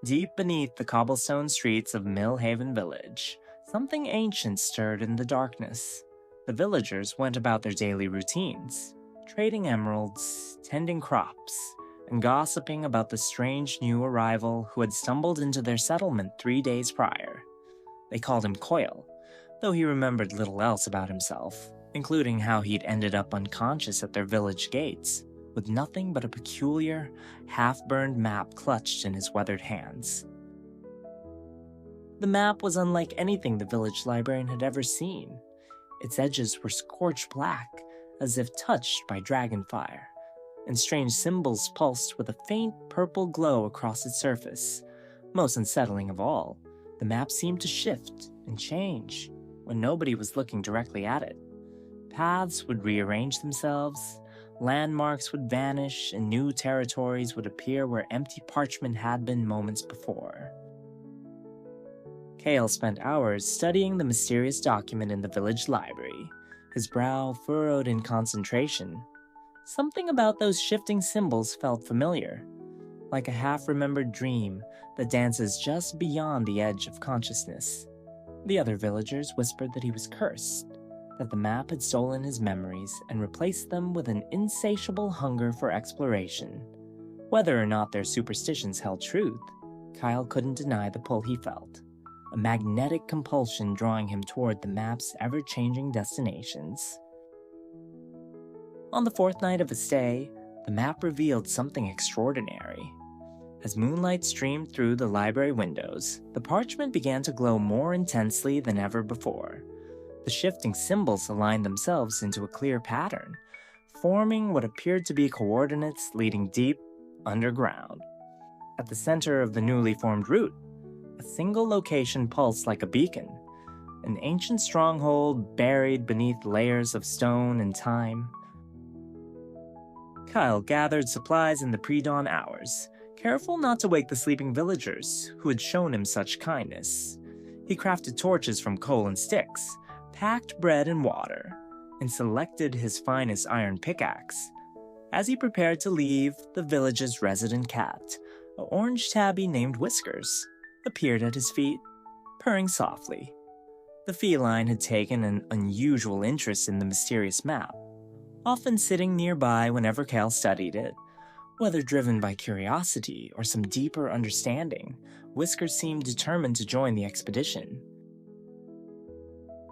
Deep beneath the cobblestone streets of Millhaven Village, something ancient stirred in the darkness. The villagers went about their daily routines, trading emeralds, tending crops, and gossiping about the strange new arrival who had stumbled into their settlement 3 days prior. They called him Kael, though he remembered little else about himself, including how he'd ended up unconscious at their village gates, with nothing but a peculiar, half-burned map clutched in his weathered hands. The map was unlike anything the village librarian had ever seen. Its edges were scorched black, as if touched by dragonfire, and strange symbols pulsed with a faint purple glow across its surface. Most unsettling of all, the map seemed to shift and change when nobody was looking directly at it. Paths would rearrange themselves, landmarks would vanish, and new territories would appear where empty parchment had been moments before. Kael spent hours studying the mysterious document in the village library, his brow furrowed in concentration. Something about those shifting symbols felt familiar, like a half-remembered dream that dances just beyond the edge of consciousness. The other villagers whispered that he was cursed, that the map had stolen his memories and replaced them with an insatiable hunger for exploration. Whether or not their superstitions held truth, Kael couldn't deny the pull he felt, a magnetic compulsion drawing him toward the map's ever-changing destinations. On the fourth night of his stay, the map revealed something extraordinary. As moonlight streamed through the library windows, the parchment began to glow more intensely than ever before. The shifting symbols aligned themselves into a clear pattern, forming what appeared to be coordinates leading deep underground. At the center of the newly formed route, a single location pulsed like a beacon, an ancient stronghold buried beneath layers of stone and time. Kael gathered supplies in the pre-dawn hours, careful not to wake the sleeping villagers who had shown him such kindness. He crafted torches from coal and sticks, packed bread and water, and selected his finest iron pickaxe. As he prepared to leave, the village's resident cat, an orange tabby named Whiskers, appeared at his feet, purring softly. The feline had taken an unusual interest in the mysterious map, often sitting nearby whenever Kael studied it. Whether driven by curiosity or some deeper understanding, Whiskers seemed determined to join the expedition.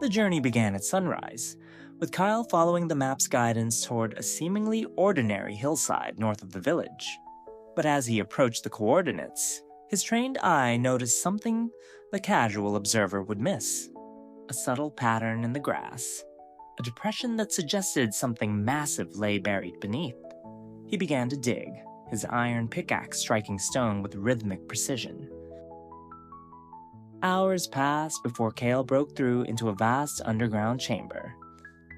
The journey began at sunrise, with Kael following the map's guidance toward a seemingly ordinary hillside north of the village. But as he approached the coordinates, his trained eye noticed something the casual observer would miss: a subtle pattern in the grass, a depression that suggested something massive lay buried beneath. He began to dig, his iron pickaxe striking stone with rhythmic precision. Hours passed before Kael broke through into a vast underground chamber.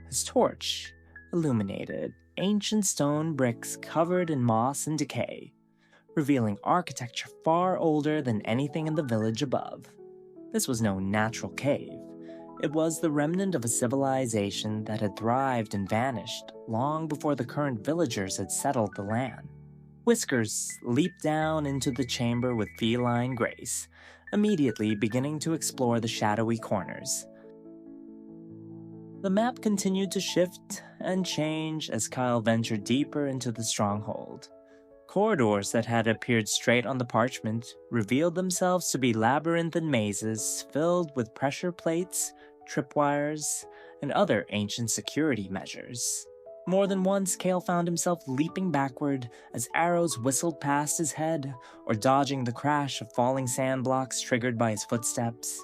His torch illuminated ancient stone bricks covered in moss and decay, revealing architecture far older than anything in the village above. This was no natural cave. It was the remnant of a civilization that had thrived and vanished long before the current villagers had settled the land. Whiskers leaped down into the chamber with feline grace, immediately beginning to explore the shadowy corners. The map continued to shift and change as Kael ventured deeper into the stronghold. Corridors that had appeared straight on the parchment revealed themselves to be labyrinthine mazes filled with pressure plates, tripwires, and other ancient security measures. More than once, Kael found himself leaping backward as arrows whistled past his head, or dodging the crash of falling sand blocks triggered by his footsteps.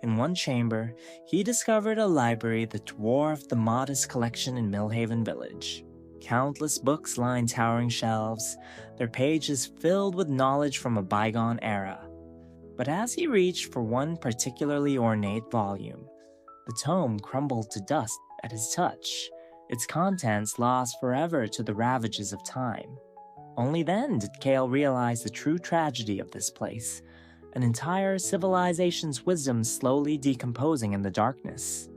In one chamber, he discovered a library that dwarfed the modest collection in Millhaven Village. Countless books lined towering shelves, their pages filled with knowledge from a bygone era. But as he reached for one particularly ornate volume, the tome crumbled to dust at his touch, its contents lost forever to the ravages of time. Only then did Kael realize the true tragedy of this place, an entire civilization's wisdom slowly decomposing in the darkness.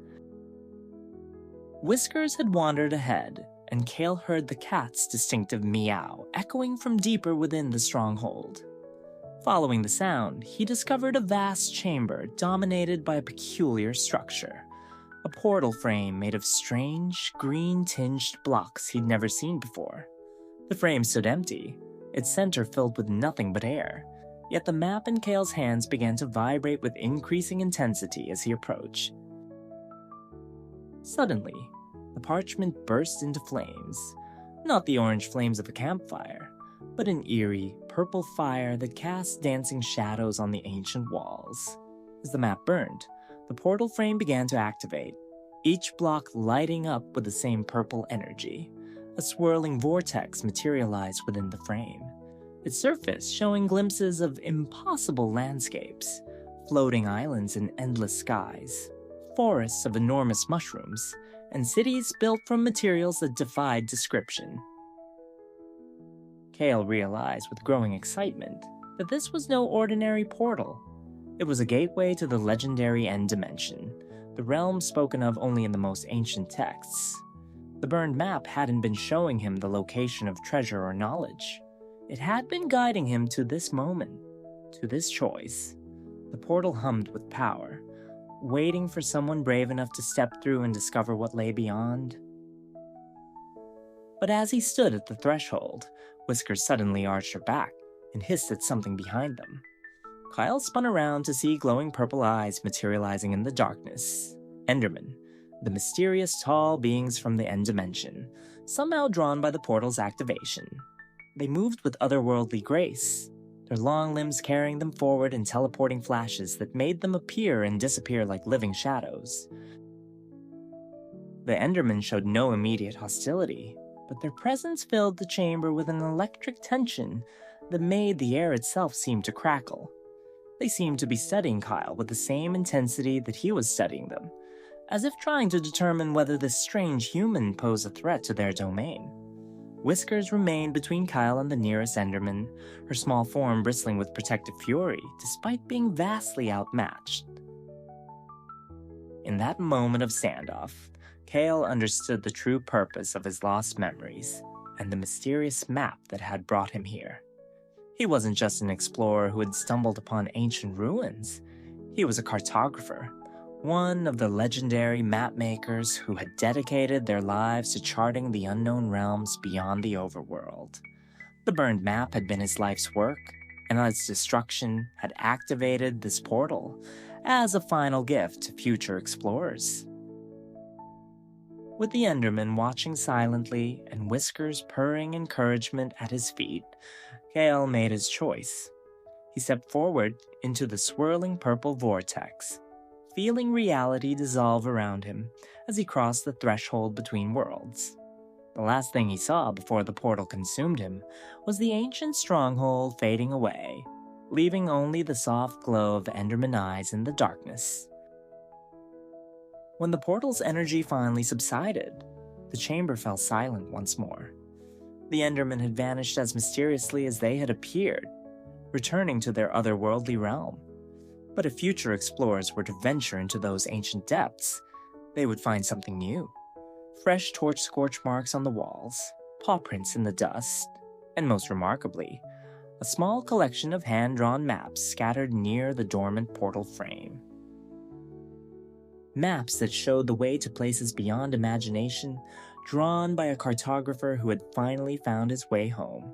Whiskers had wandered ahead, and Kael heard the cat's distinctive meow echoing from deeper within the stronghold. Following the sound, he discovered a vast chamber dominated by a peculiar structure. A portal frame made of strange, green-tinged blocks he'd never seen before. The frame stood empty, its center filled with nothing but air, yet the map in Kael's hands began to vibrate with increasing intensity as he approached. Suddenly, the parchment burst into flames, not the orange flames of a campfire, but an eerie, purple fire that cast dancing shadows on the ancient walls. As the map burned, the portal frame began to activate, each block lighting up with the same purple energy. A swirling vortex materialized within the frame, its surface showing glimpses of impossible landscapes, floating islands in endless skies, forests of enormous mushrooms, and cities built from materials that defied description. Kael realized with growing excitement that this was no ordinary portal. It was a gateway to the legendary End Dimension, the realm spoken of only in the most ancient texts. The burned map hadn't been showing him the location of treasure or knowledge. It had been guiding him to this moment, to this choice. The portal hummed with power, waiting for someone brave enough to step through and discover what lay beyond. But as he stood at the threshold, Whiskers suddenly arched her back and hissed at something behind them. Kael spun around to see glowing purple eyes materializing in the darkness. Endermen, the mysterious tall beings from the End Dimension, somehow drawn by the portal's activation. They moved with otherworldly grace, their long limbs carrying them forward in teleporting flashes that made them appear and disappear like living shadows. The Endermen showed no immediate hostility, but their presence filled the chamber with an electric tension that made the air itself seem to crackle. They seemed to be studying Kael with the same intensity that he was studying them, as if trying to determine whether this strange human posed a threat to their domain. Whiskers remained between Kael and the nearest Enderman, her small form bristling with protective fury, despite being vastly outmatched. In that moment of standoff, Kael understood the true purpose of his lost memories and the mysterious map that had brought him here. He wasn't just an explorer who had stumbled upon ancient ruins. He was a cartographer, one of the legendary mapmakers who had dedicated their lives to charting the unknown realms beyond the overworld. The burned map had been his life's work, and its destruction had activated this portal as a final gift to future explorers. With the Enderman watching silently and Whiskers purring encouragement at his feet, Kael made his choice. He stepped forward into the swirling purple vortex, feeling reality dissolve around him as he crossed the threshold between worlds. The last thing he saw before the portal consumed him was the ancient stronghold fading away, leaving only the soft glow of Enderman eyes in the darkness. When the portal's energy finally subsided, the chamber fell silent once more. The Endermen had vanished as mysteriously as they had appeared, returning to their otherworldly realm. But if future explorers were to venture into those ancient depths, they would find something new. Fresh torch scorch marks on the walls, paw prints in the dust, and most remarkably, a small collection of hand-drawn maps scattered near the dormant portal frame. Maps that showed the way to places beyond imagination, drawn by a cartographer who had finally found his way home.